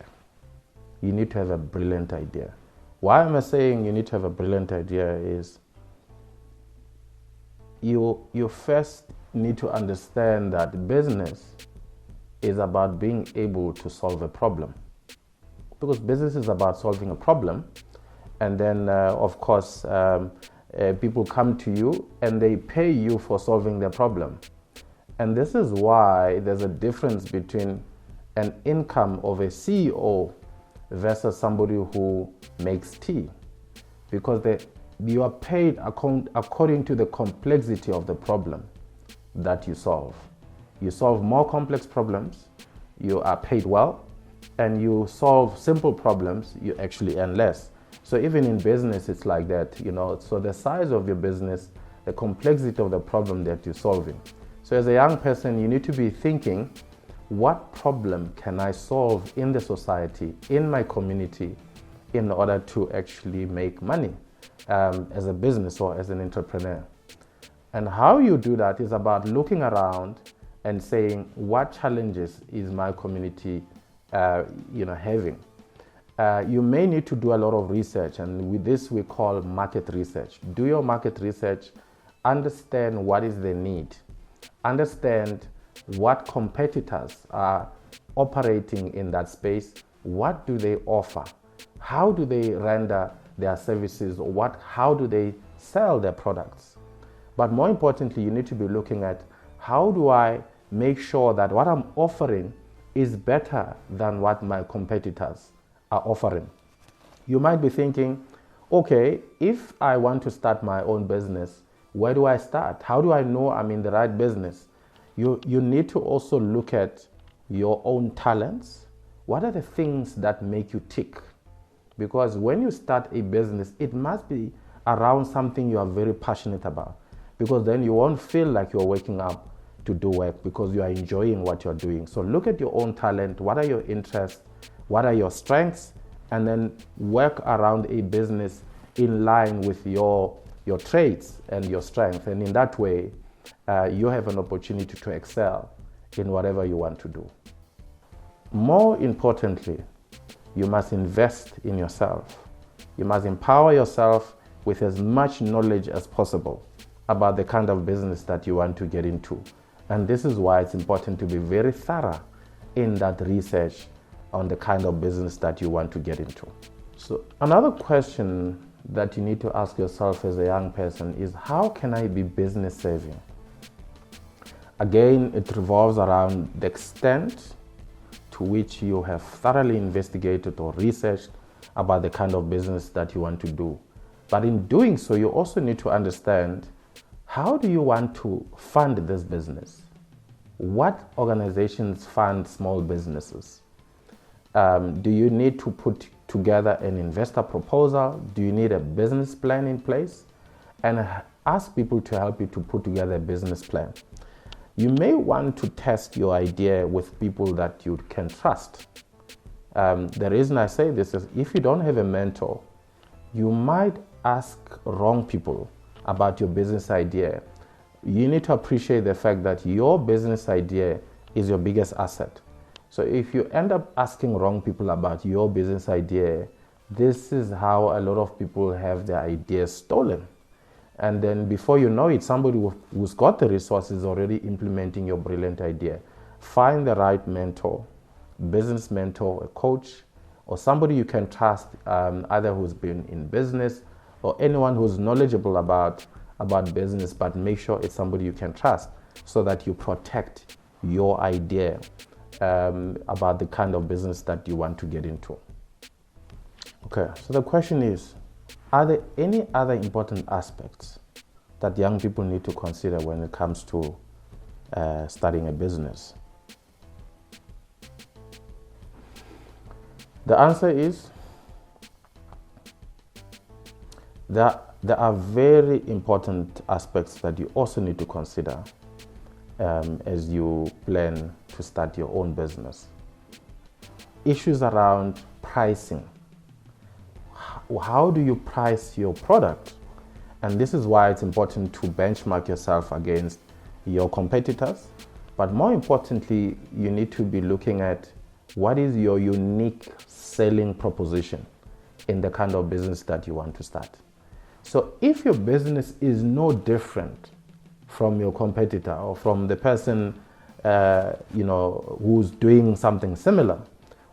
You need to have a brilliant idea. Why am I saying you need to have a brilliant idea is you first need to understand that business is about being able to solve a problem. Because business is about solving a problem, and then of course people come to you and they pay you for solving their problem. And this is why there's a difference between an income of a CEO versus somebody who makes tea. Because you are paid according to the complexity of the problem that you solve. You solve more complex problems, you are paid well, and you solve simple problems, you actually earn less. So even in business, it's like that, So the size of your business, the complexity of the problem that you're solving. So as a young person, you need to be thinking, what problem can I solve in the society, in my community, in order to actually make money as a business or as an entrepreneur? And how you do that is about looking around and saying, what challenges is my community having? You may need to do a lot of research, and with this we call market research. Do your market research, understand what is the need, understand what competitors are operating in that space, what do they offer, how do they render their services, how do they sell their products. But more importantly, you need to be looking at, how do I make sure that what I'm offering is better than what my competitors are offering. You might be thinking, okay, if I want to start my own business, where do I start? How do I know I'm in the right business? You need to also look at your own talents. What are the things that make you tick? Because when you start a business, it must be around something you are very passionate about, because then you won't feel like you're waking up to do work, because you are enjoying what you're doing. So look at your own talent. What are your interests? What are your strengths? And then work around a business in line with your traits and your strengths. And in that way, you have an opportunity to excel in whatever you want to do. More importantly, you must invest in yourself. You must empower yourself with as much knowledge as possible about the kind of business that you want to get into. And this is why it's important to be very thorough in that research on the kind of business that you want to get into. So another question that you need to ask yourself as a young person is, how can I be business savvy? Again, it revolves around the extent to which you have thoroughly investigated or researched about the kind of business that you want to do. But in doing so, you also need to understand, how do you want to fund this business? What organizations fund small businesses? Do you need to put together an investor proposal? Do you need a business plan in place? And ask people to help you to put together a business plan. You may want to test your idea with people that you can trust. The reason I say this is, if you don't have a mentor, you might ask wrong people about your business idea. You need to appreciate the fact that your business idea is your biggest asset. So if you end up asking wrong people about your business idea, this is how a lot of people have their ideas stolen. And then before you know it, somebody who's got the resources already implementing your brilliant idea. Find the right mentor, business mentor, a coach, or somebody you can trust, either who's been in business or anyone who's knowledgeable about business, but make sure it's somebody you can trust so that you protect your idea about the kind of business that you want to get into. Okay, so the question is, are there any other important aspects that young people need to consider when it comes to starting a business? The answer is, there are very important aspects that you also need to consider as you plan to start your own business. Issues around pricing. How do you price your product? And this is why it's important to benchmark yourself against your competitors. But more importantly, you need to be looking at what is your unique selling proposition in the kind of business that you want to start. So if your business is no different from your competitor or from the person who's doing something similar,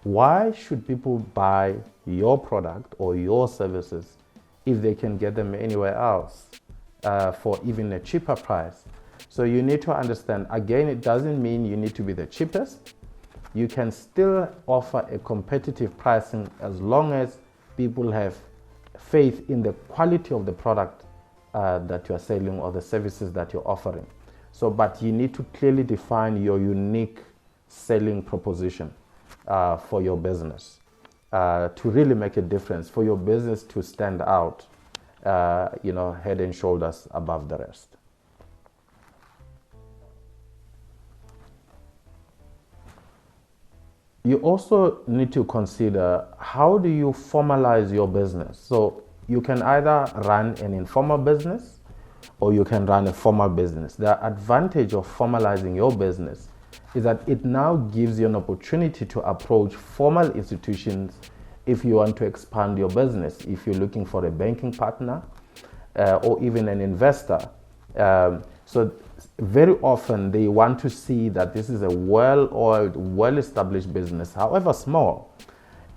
why should people buy your product or your services if they can get them anywhere else for even a cheaper price? So you need to understand, again, it doesn't mean you need to be the cheapest. You can still offer a competitive pricing as long as people have faith in the quality of the product that you are selling or the services that you're offering. So, but you need to clearly define your unique selling proposition for your business to really make a difference, for your business to stand out, head and shoulders above the rest. You also need to consider, how do you formalize your business? So you can either run an informal business or you can run a formal business. The advantage of formalizing your business is that it now gives you an opportunity to approach formal institutions if you want to expand your business, if you're looking for a banking partner or even an investor. So very often they want to see that this is a well-oiled, well-established business, however small.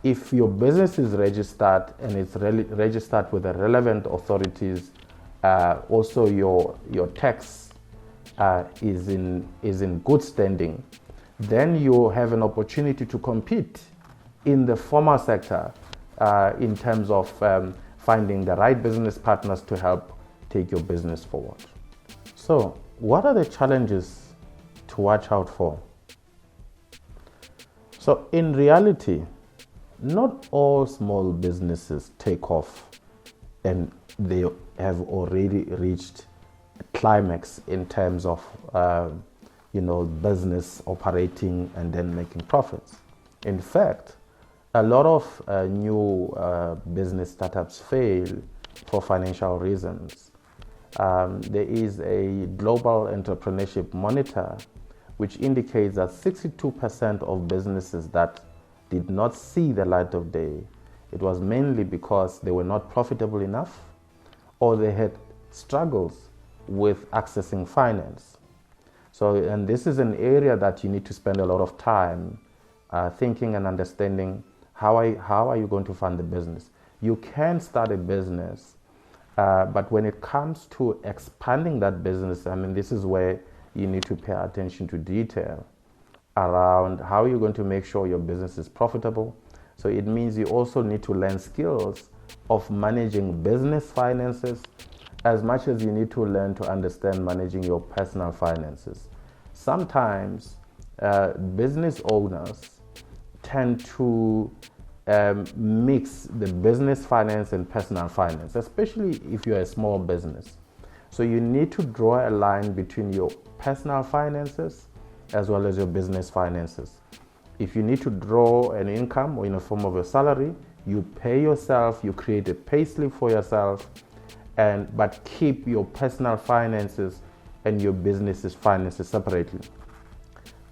If your business is registered and it's registered with the relevant authorities, also your tax is in good standing, then you have an opportunity to compete in the formal sector in terms of finding the right business partners to help take your business forward. So, what are the challenges to watch out for? So, in reality, not all small businesses take off and they have already reached a climax in terms of business operating and then making profits. In fact, a lot of new business startups fail for financial reasons. There is a global entrepreneurship monitor which indicates that 62% of businesses that did not see the light of day it was mainly because they were not profitable enough or they had struggles with accessing finance. So, and this is an area that you need to spend a lot of time thinking and understanding how are you going to fund the business. You can start a business, but when it comes to expanding that business, I mean, this is where you need to pay attention to detail around how you're going to make sure your business is profitable. So it means you also need to learn skills of managing business finances as much as you need to learn to understand managing your personal finances. Sometimes business owners tend to mix the business finance and personal finance, especially if you're a small business. So you need to draw a line between your personal finances as well as your business finances. If you need to draw an income or in the form of a salary, you pay yourself, you create a pay slip for yourself, but keep your personal finances and your business's finances separately.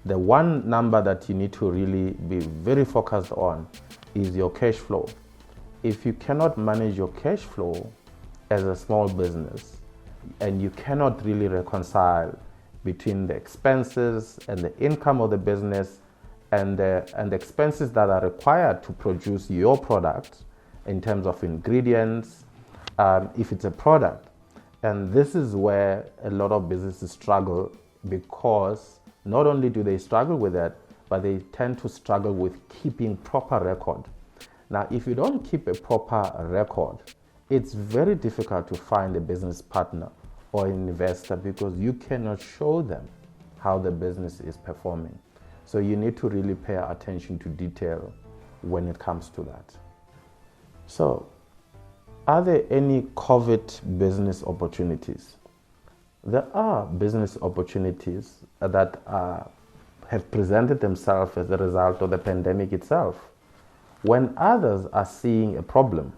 The one number that you need to really be very focused on is your cash flow. If you cannot manage your cash flow as a small business and you cannot really reconcile between the expenses and the income of the business and the expenses that are required to produce your product in terms of ingredients, if it's a product. And this is where a lot of businesses struggle, because not only do they struggle with that, but they tend to struggle with keeping proper record. Now, if you don't keep a proper record, it's very difficult to find a business partner or an investor, because you cannot show them how the business is performing. So you need to really pay attention to detail when it comes to that. So, are there any COVID business opportunities? There are business opportunities that have presented themselves as a result of the pandemic itself. When others are seeing a problem,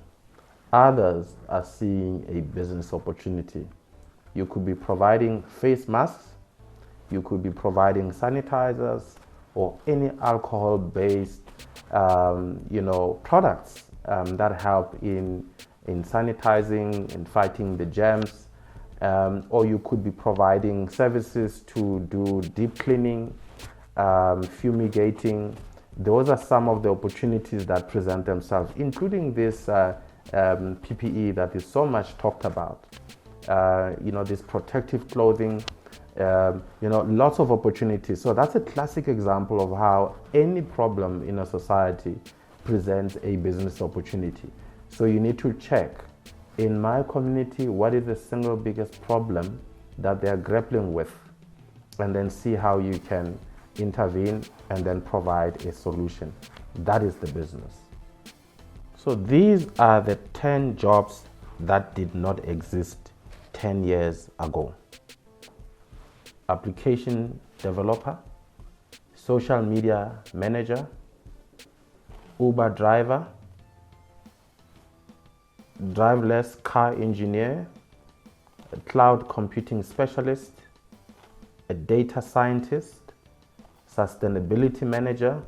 others are seeing a business opportunity. You could be providing face masks, you could be providing sanitizers, or any alcohol-based products that help in sanitizing and fighting the germs, or you could be providing services to do deep cleaning, fumigating. Those are some of the opportunities that present themselves, including this PPE that is so much talked about. This protective clothing, lots of opportunities. So that's a classic example of how any problem in a society presents a business opportunity. So you need to check, in my community, what is the single biggest problem that they are grappling with, and then see how you can intervene and then provide a solution. That is the business. So these are the 10 jobs that did not exist 10 years ago. Application developer, social media manager, Uber driver, driverless car engineer, a cloud computing specialist, a data scientist, sustainability manager,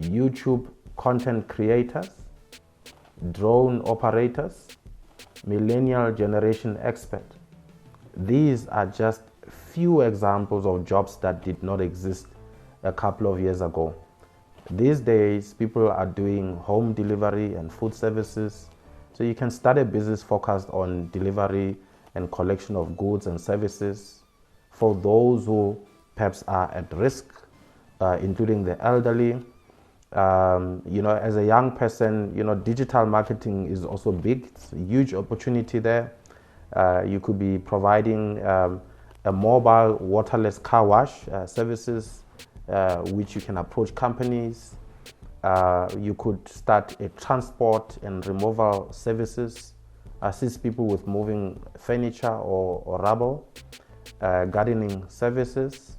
YouTube content creators, drone operators, millennial generation expert. These are just few examples of jobs that did not exist a couple of years ago. These days, people are doing home delivery and food services. So you can start a business focused on delivery and collection of goods and services for those who perhaps are at risk, including the elderly. As a young person, digital marketing is also big. It's a huge opportunity there. You could be providing a mobile waterless car wash services, which you can approach companies. You could start a transport and removal services, assist people with moving furniture or rubble, gardening services,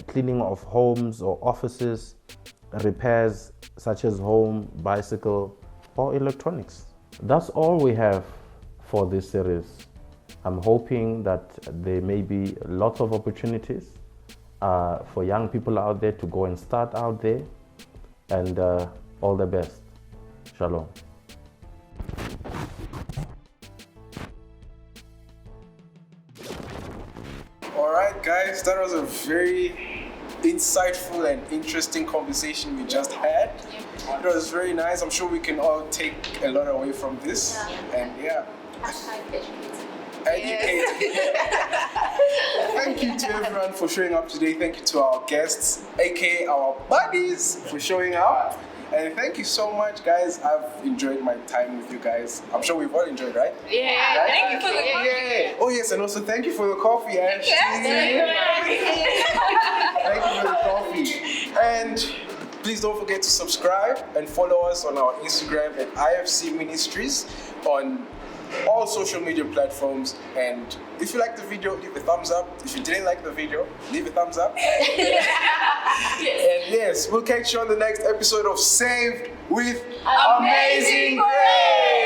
cleaning of homes or offices, repairs such as home, bicycle, or electronics. That's all we have for this series. I'm hoping that there may be lots of opportunities for young people out there to go and start out there, and all the best. Shalom. All right, guys, that was a very insightful and interesting conversation we just had. It was very nice. I'm sure we can all take a lot away from this. And yeah. Educate. Thank you to everyone for showing up today. Thank you to our guests, aka our buddies, for showing up. And thank you so much, guys. I've enjoyed my time with you guys. I'm sure we've all enjoyed, right? Yeah. Right? Thank you for the coffee. Yeah. Oh yes, and also thank you for the coffee, Ash. Thank you for the coffee. And please don't forget to subscribe and follow us on our Instagram at IFC Ministries on all social media platforms. And if you like the video, leave a thumbs up. If you didn't like the video, leave a thumbs up. And yes, we'll catch you on the next episode of Saved with Amazing Grace.